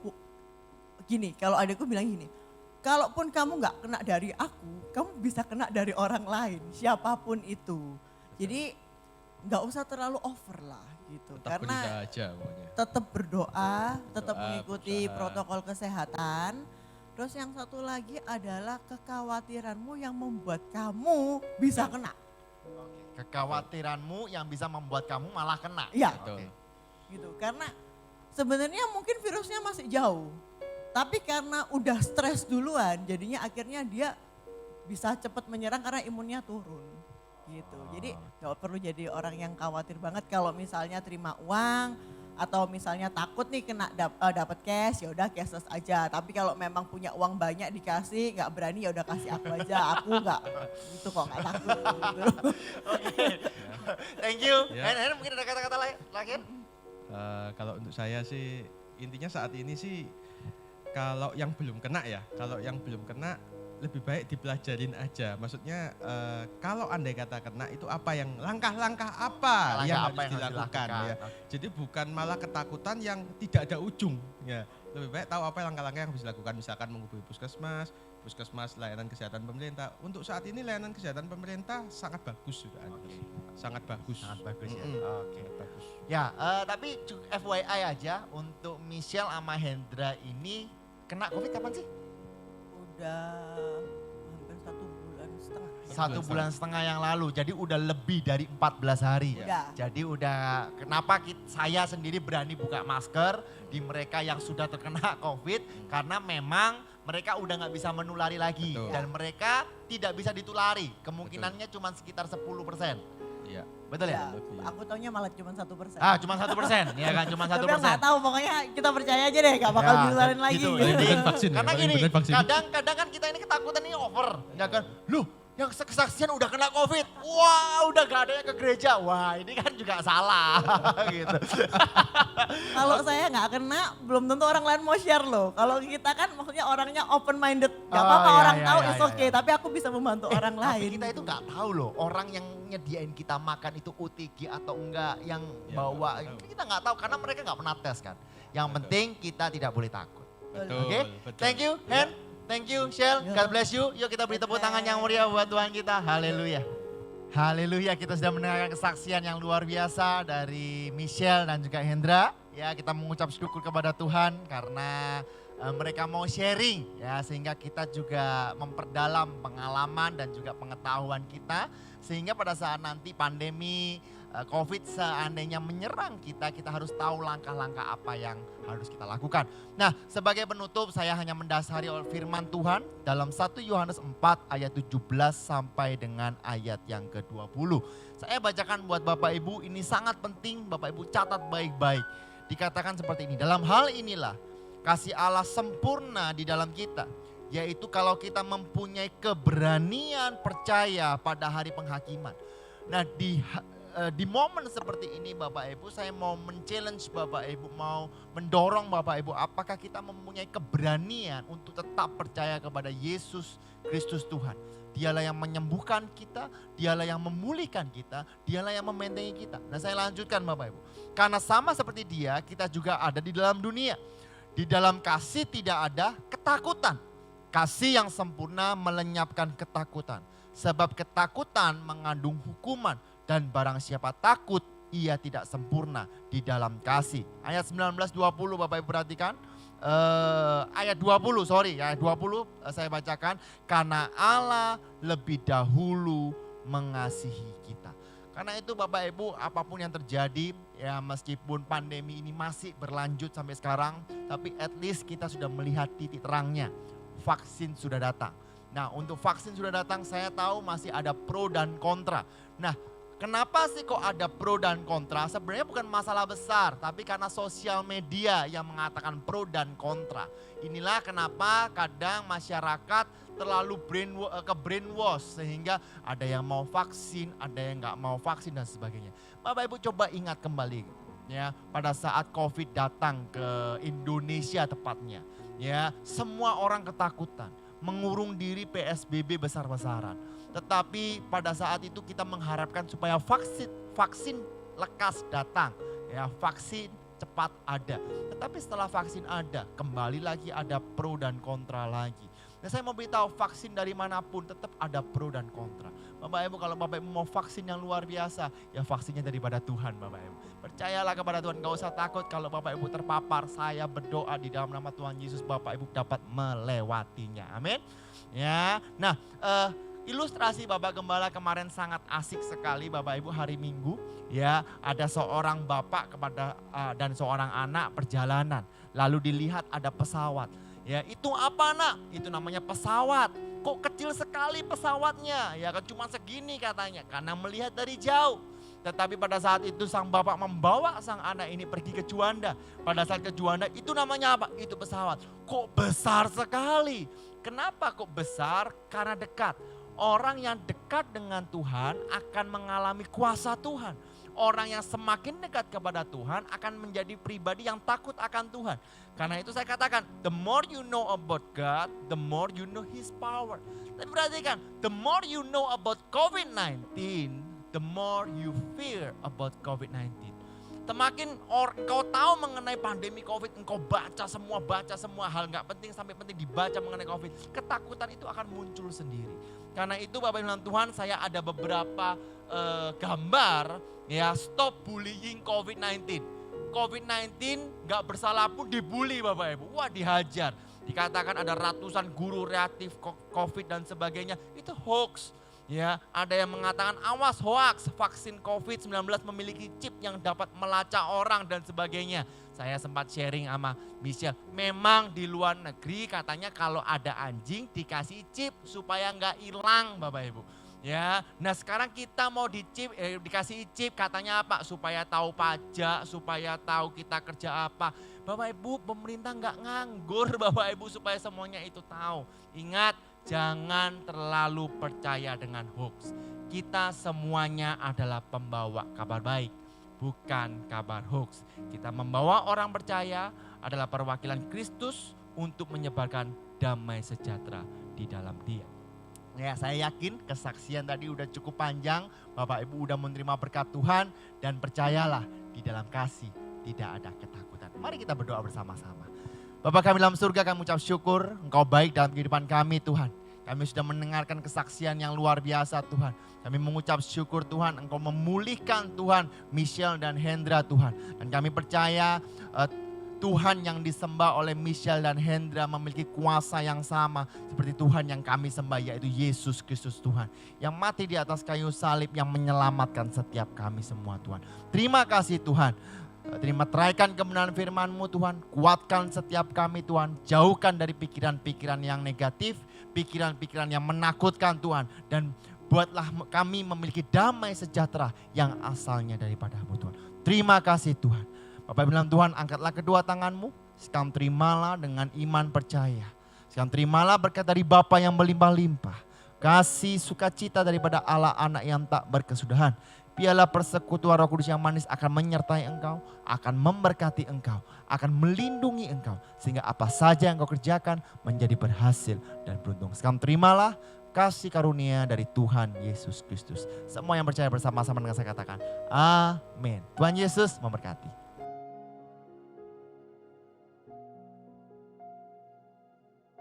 gini, kalau adikku bilang gini, kalaupun kamu nggak kena dari aku, kamu bisa kena dari orang lain, siapapun itu. Jadi nggak usah terlalu over lah gitu. Tetap Karena berusaha aja pokoknya. tetap berdoa, tetap Doa, mengikuti berusaha. protokol kesehatan. Terus yang satu lagi adalah kekhawatiranmu yang membuat kamu bisa kena. Kekhawatiranmu yang bisa membuat kamu malah kena. Iya. Oke. Gitu. Karena sebenarnya mungkin virusnya masih jauh. Tapi karena udah stres duluan, jadinya akhirnya dia bisa cepat menyerang karena imunnya turun. Gitu. Jadi nggak perlu jadi orang yang khawatir banget kalau misalnya terima uang atau misalnya takut nih kena dapat cash, ya udah cashless aja. Tapi kalau memang punya uang banyak dikasih, nggak berani ya udah kasih aku aja. Aku nggak itu kok nggak takut. Gitu. Thank you. Ya. Hen, mungkin ada kata-kata lain? Kalau untuk saya sih intinya saat ini sih kalau yang belum kena ya, kalau yang belum kena lebih baik dipelajarin aja. Maksudnya kalau andai kata kena itu apa yang langkah-langkah apa yang harus dilakukan ya. Jadi bukan malah ketakutan yang tidak ada ujung ya. Lebih baik tahu apa langkah-langkah yang harus dilakukan, misalkan menghubungi puskesmas layanan kesehatan pemerintah. Untuk saat ini layanan kesehatan pemerintah sangat bagus sudah. Sangat bagus. Sangat bagus ya. Oke. Bagus. Ya, tapi FYI aja untuk Michelle sama Hendra ini kena COVID kapan sih? Udah hampir 1 bulan setengah. 1 bulan setengah yang lalu, jadi udah lebih dari 14 hari. Udah. Jadi udah, kenapa saya sendiri berani buka masker di mereka yang sudah terkena COVID, karena memang mereka udah nggak bisa menulari lagi. Betul. Dan mereka tidak bisa ditulari, kemungkinannya cuma sekitar 10%. Iya. Betul ya? Ya, aku taunya malah cuma 1%. Cuma 1%, ya kan, cuma 1%. Tapi nggak tahu, pokoknya kita percaya aja deh, nggak bakal ditularin lagi. Gitu. Jadi, Jadi, beneran vaksin ya, karena paling gini, beneran vaksin. kadang kan kita ini ketakutan ini over, ya kan? Loh, yang kesaksian udah kena COVID, wah udah gak ada yang ke gereja, wah ini kan juga salah gitu. Kalau saya nggak kena, belum tentu orang lain mau share loh. Kalau kita kan maksudnya orangnya open minded, nggak apa-apa iya, orang iya, tahu iya, it's okay. iya. Tapi aku bisa membantu orang Tapi lain. kita itu nggak tahu loh, orang yang nyediain kita makan itu OTG atau enggak, yang Ya, bawa, nggak tahu. kita nggak tahu karena mereka nggak pernah tes kan. Yang penting kita tidak boleh takut. Betul. Oke, betul. thank you Ya. Hen, thank you Shell, Ya. God bless you. Yuk kita beri tepuk tangan yang meriah buat Tuhan kita, haleluya. Haleluya, kita sudah mendengarkan kesaksian yang luar biasa dari Michelle dan juga Hendra. Ya, kita mengucap syukur kepada Tuhan karena mereka mau sharing ya, sehingga kita juga memperdalam pengalaman dan juga pengetahuan kita, sehingga pada saat nanti pandemi COVID seandainya menyerang kita harus tahu langkah-langkah apa yang harus kita lakukan. Nah, sebagai penutup saya hanya mendasari oleh firman Tuhan dalam 1 Yohanes 4 ayat 17 sampai dengan ayat yang ke-20. Saya bacakan buat Bapak Ibu, ini sangat penting, Bapak Ibu catat baik-baik. Dikatakan seperti ini, dalam hal inilah kasih Allah sempurna di dalam kita, yaitu kalau kita mempunyai keberanian percaya pada hari penghakiman. Nah, di momen seperti ini Bapak Ibu, saya mau men-challenge Bapak Ibu, mau mendorong Bapak Ibu, apakah kita mempunyai keberanian untuk tetap percaya kepada Yesus Kristus Tuhan. Dialah yang menyembuhkan kita, dialah yang memulihkan kita, dialah yang membentengi kita. Nah, saya lanjutkan Bapak Ibu, karena sama seperti dia, kita juga ada di dalam dunia. Di dalam kasih tidak ada ketakutan. Kasih yang sempurna melenyapkan ketakutan. Sebab ketakutan mengandung hukuman. Dan barang siapa takut, ia tidak sempurna di dalam kasih. Ayat 19-20 Bapak Ibu perhatikan. Ayat 20 saya bacakan. Karena Allah lebih dahulu mengasihi kita. Karena itu Bapak Ibu, apapun yang terjadi, ya meskipun pandemi ini masih berlanjut sampai sekarang, tapi at least kita sudah melihat titik terangnya. Vaksin sudah datang. Nah, untuk vaksin sudah datang, saya tahu masih ada pro dan kontra. Nah, kenapa sih kok ada pro dan kontra? Sebenarnya bukan masalah besar, tapi karena sosial media yang mengatakan pro dan kontra. Inilah kenapa kadang masyarakat terlalu brainwash sehingga ada yang mau vaksin, ada yang nggak mau vaksin dan sebagainya. Bapak Ibu coba ingat kembali ya, pada saat COVID datang ke Indonesia tepatnya, ya semua orang ketakutan, mengurung diri PSBB besar-besaran. Tetapi pada saat itu kita mengharapkan supaya vaksin lekas datang, ya vaksin cepat ada. Tetapi setelah vaksin ada, kembali lagi ada pro dan kontra lagi. Nah, saya mau beritahu, vaksin dari manapun tetap ada pro dan kontra. Bapak Ibu, kalau Bapak Ibu mau vaksin yang luar biasa, ya vaksinnya daripada Tuhan Bapak Ibu. Percayalah kepada Tuhan, gak usah takut kalau Bapak Ibu terpapar. Saya berdoa di dalam nama Tuhan Yesus, Bapak Ibu dapat melewatinya. Amin. Ya, nah ilustrasi Bapak Gembala kemarin sangat asik sekali Bapak Ibu hari Minggu. Ya, ada seorang bapak dan seorang anak perjalanan. Lalu dilihat ada pesawat. Ya, itu apa nak? Itu namanya pesawat. Kok kecil sekali pesawatnya? Ya kan cuma segini katanya. Karena melihat dari jauh. Tetapi pada saat itu sang bapak membawa sang anak ini pergi ke Juanda. Pada saat ke Juanda itu namanya apa? Itu pesawat. Kok besar sekali? Kenapa kok besar? Karena dekat. Orang yang dekat dengan Tuhan akan mengalami kuasa Tuhan. Orang yang semakin dekat kepada Tuhan akan menjadi pribadi yang takut akan Tuhan. Karena itu saya katakan, the more you know about God, the more you know His power. Tapi perhatikan, the more you know about COVID-19, the more you fear about COVID-19. Semakin engkau tahu mengenai pandemi COVID, engkau baca semua hal nggak penting sampai penting dibaca mengenai COVID. Ketakutan itu akan muncul sendiri. Karena itu Bapak Ibu Tuhan, saya ada beberapa gambar ya, stop bullying COVID-19. COVID-19 nggak bersalah pun dibully Bapak Ibu. Wah, dihajar. Dikatakan ada ratusan guru reaktif COVID dan sebagainya. Itu hoax. Ya, ada yang mengatakan awas hoax, vaksin COVID-19 memiliki chip yang dapat melacak orang dan sebagainya. Saya sempat sharing sama Michelle, memang di luar negeri katanya kalau ada anjing dikasih chip supaya nggak hilang Bapak Ibu. Ya, nah sekarang kita mau dikasih chip katanya apa? Supaya tahu pajak, supaya tahu kita kerja apa. Bapak Ibu, pemerintah nggak nganggur Bapak Ibu supaya semuanya itu tahu. Ingat, jangan terlalu percaya dengan hoax. Kita semuanya adalah pembawa kabar baik, bukan kabar hoax. Kita membawa orang percaya adalah perwakilan Kristus untuk menyebarkan damai sejahtera di dalam Dia. Ya, saya yakin kesaksian tadi udah cukup panjang. Bapak Ibu udah menerima berkat Tuhan dan percayalah di dalam kasih tidak ada ketakutan. Mari kita berdoa bersama-sama. Bapa kami dalam surga, kami ucap syukur Engkau baik dalam kehidupan kami Tuhan. Kami sudah mendengarkan kesaksian yang luar biasa Tuhan. Kami mengucap syukur Tuhan, Engkau memulihkan Tuhan Michelle dan Hendra Tuhan. Dan kami percaya Tuhan yang disembah oleh Michelle dan Hendra memiliki kuasa yang sama seperti Tuhan yang kami sembah, yaitu Yesus Kristus Tuhan. Yang mati di atas kayu salib yang menyelamatkan setiap kami semua Tuhan. Terima kasih Tuhan. Terima teraikan kebenaran firman-Mu Tuhan. Kuatkan setiap kami Tuhan. Jauhkan dari pikiran-pikiran yang negatif, pikiran-pikiran yang menakutkan Tuhan. Dan buatlah kami memiliki damai sejahtera yang asalnya daripada-Mu Tuhan. Terima kasih Tuhan. Bapak bilang Tuhan, angkatlah kedua tangan-Mu. Sekarang terimalah dengan iman percaya. Sekarang terimalah berkat dari Bapa yang berlimpah-limpah. Kasih sukacita daripada Allah anak yang tak berkesudahan. Piala persekutuan Roh Kudus yang manis akan menyertai engkau, akan memberkati engkau, akan melindungi engkau. Sehingga apa saja yang engkau kerjakan menjadi berhasil dan beruntung. Sekarang terimalah kasih karunia dari Tuhan Yesus Kristus. Semua yang percaya bersama-sama dengan saya katakan, amin. Tuhan Yesus memberkati.